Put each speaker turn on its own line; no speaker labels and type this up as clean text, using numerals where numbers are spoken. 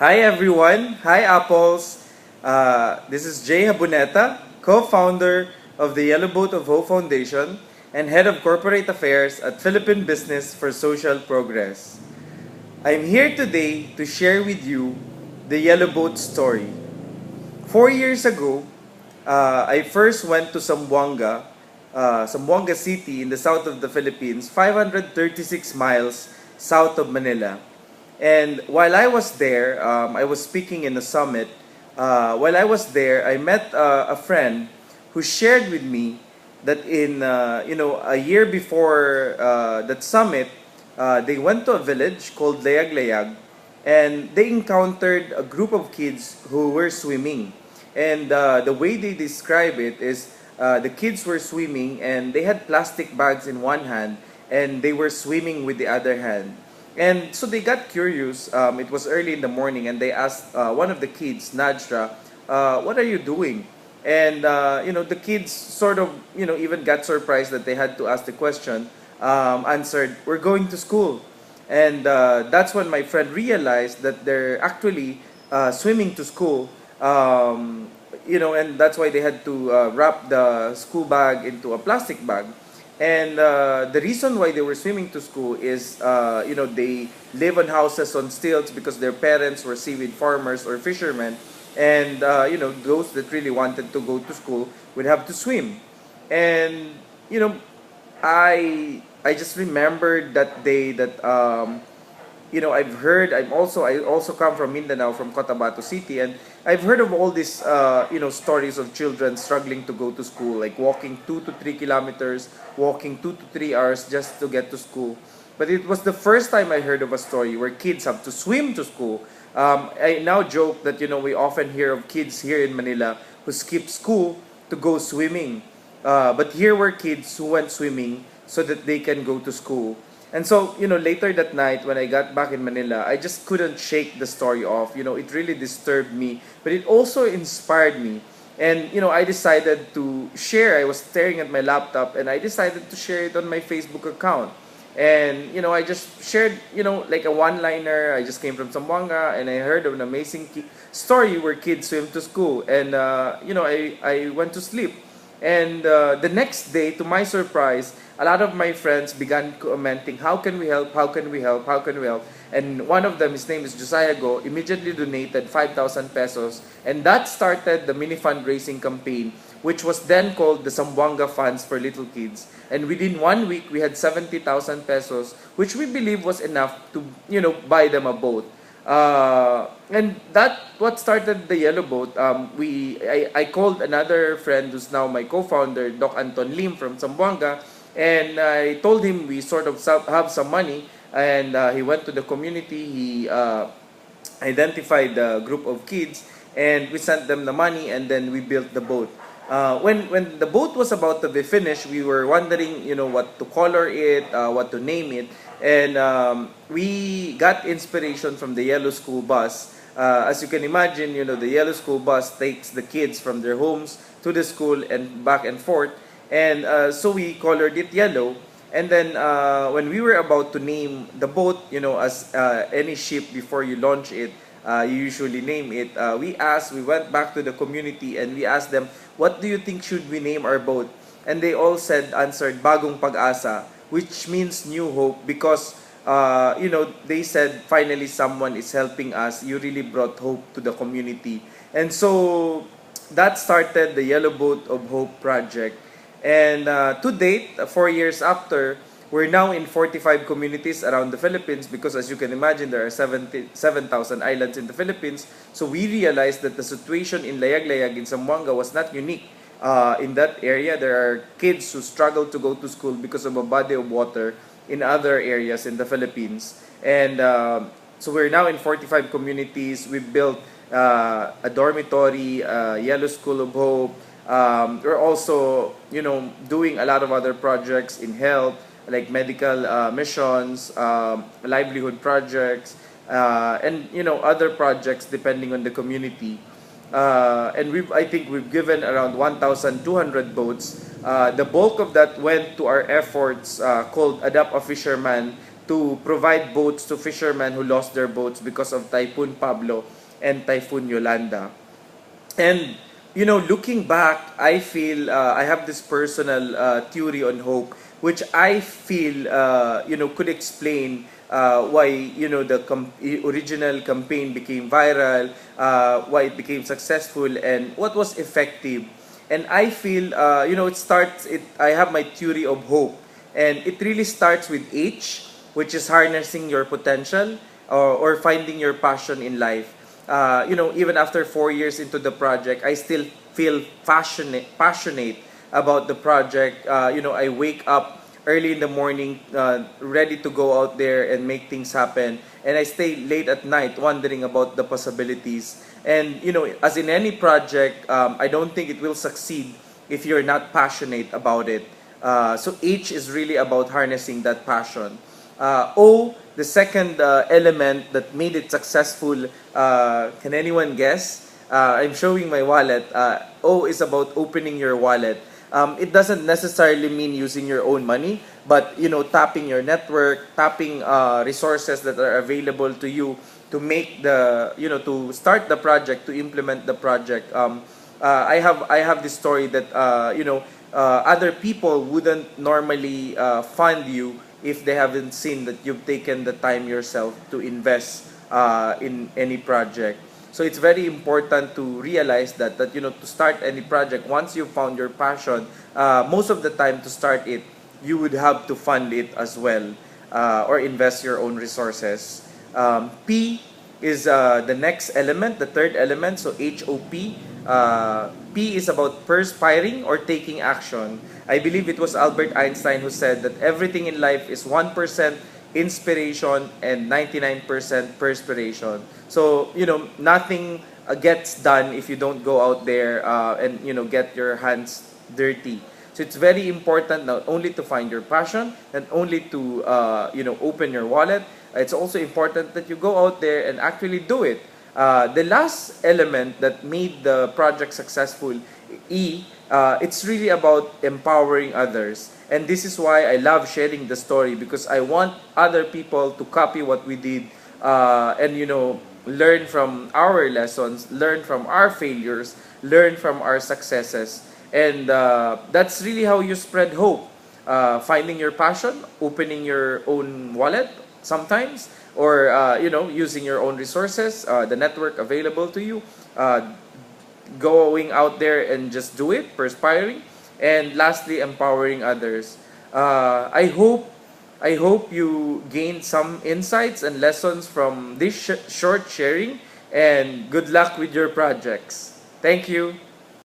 Hi everyone. Hi Apples. This is Jaboneta, co-founder of the Yellow Boat of Hope Foundation and head of corporate affairs at Philippine Business for Social Progress. I'm here today to share with you the Yellow Boat story. 4 years ago, I first went to Zamboanga City in the south of the Philippines, 536 miles south of Manila. And while I was there, I was speaking in a summit. While I was there, I met a friend who shared with me that in a year before that summit, they went to a village called Layag Layag, and they encountered a group of kids who were swimming. And the way they describe it is the kids were swimming and they had plastic bags in one hand and they were swimming with the other hand. And so they got curious. It was early in the morning, and they asked one of the kids, Najra, "What are you doing?" And the kids sort of even got surprised that they had to ask the question. Answered, "We're going to school," and that's when my friend realized that they're actually swimming to school. And that's why they had to wrap the school bag into a plastic bag. And the reason why they were swimming to school is, they live on houses on stilts because their parents were seaweed farmers or fishermen. And, those that really wanted to go to school would have to swim. And, you know, I just remembered that day that, I've heard. I also come from Mindanao, from Cotabato City, and I've heard of all these stories of children struggling to go to school, like walking 2 to 3 kilometers, walking 2 to 3 hours just to get to school. But it was the first time I heard of a story where kids have to swim to school. I now joke that we often hear of kids here in Manila who skip school to go swimming, but here were kids who went swimming so that they can go to school. And so, later that night when I got back in Manila, I just couldn't shake the story off. It really disturbed me, but it also inspired me. And, I decided to share. I was staring at my laptop and I decided to share it on my Facebook account. And, I just shared, like a one-liner. I just came from Zamboanga and I heard of an amazing story where kids swim to school. And, I went to sleep. And the next day, to my surprise, a lot of my friends began commenting, "How can we help? How can we help? How can we help?" And one of them, his name is Josiah Go, immediately donated 5,000 pesos. And that started the mini fundraising campaign, which was then called the Zamboanga Funds for Little Kids. And within 1 week, we had 70,000 pesos, which we believe was enough to, buy them a boat. And that what started the Yellow Boat. I called another friend who's now my co-founder, Doc Anton Lim from Zamboanga, and I told him we sort of have some money, and he went to the community. He identified a group of kids, and we sent them the money, and then we built the boat. When the boat was about to be finished, we were wondering, what to color it, what to name it, and we got inspiration from the yellow school bus. As you can imagine, the yellow school bus takes the kids from their homes to the school and back and forth, and so we colored it yellow. And then when we were about to name the boat, as any ship before you launch it, you usually name it. We went back to the community and we asked them, "What do you think should we name our boat?" And they all answered, "Bagong Pag-asa," which means new hope because, they said, finally someone is helping us. You really brought hope to the community. And so that started the Yellow Boat of Hope project. And to date, 4 years after, we're now in 45 communities around the Philippines because, as you can imagine, there are 7,000 islands in the Philippines. So we realized that the situation in Layag-Layag in Zamboanga was not unique. In that area, there are kids who struggle to go to school because of a body of water in other areas in the Philippines. And so we're now in 45 communities. We built a dormitory, Yellow School of Hope. We're also, doing a lot of other projects in health, like medical missions, livelihood projects, and other projects depending on the community. And I think we've given around 1,200 boats. The bulk of that went to our efforts called Adapt a Fisherman to provide boats to fishermen who lost their boats because of Typhoon Pablo and Typhoon Yolanda. And looking back, I feel I have this personal theory on hope, which I feel could explain why the original campaign became viral, why it became successful, and what was effective. And I feel it starts. It I have my theory of hope, and it really starts with H, which is harnessing your potential, or finding your passion in life. Even after 4 years into the project, I still feel passionate about the project. I wake up early in the morning, ready to go out there and make things happen, and I stay late at night wondering about the possibilities. And as in any project, I don't think it will succeed if you're not passionate about it. So H is really about harnessing that passion. O, the second element that made it successful, can anyone guess? I'm showing my wallet. O is about opening your wallet. It doesn't necessarily mean using your own money, but tapping your network, tapping resources that are available to you to make to start the project, to implement the project. I have this story that other people wouldn't normally fund you if they haven't seen that you've taken the time yourself to invest in any project. So it's very important to realize that to start any project, once you found your passion, most of the time to start it, you would have to fund it as well, or invest your own resources. P is the next element, the third element. So HOP. P is about perspiring or taking action. I believe it was Albert Einstein who said that everything in life is 1% inspiration and 99% perspiration. So, nothing gets done if you don't go out there and, get your hands dirty. So it's very important not only to find your passion, not only to, open your wallet. It's also important that you go out there and actually do it. The last element that made the project successful, E, it's really about empowering others. And this is why I love sharing the story, because I want other people to copy what we did, and learn from our lessons, learn from our failures, learn from our successes. And that's really how you spread hope. Finding your passion, opening your own wallet sometimes, or using your own resources, the network available to you, going out there and just do it, perspiring, and lastly, empowering others. I hope you gained some insights and lessons from this short sharing, and good luck with your projects. Thank you.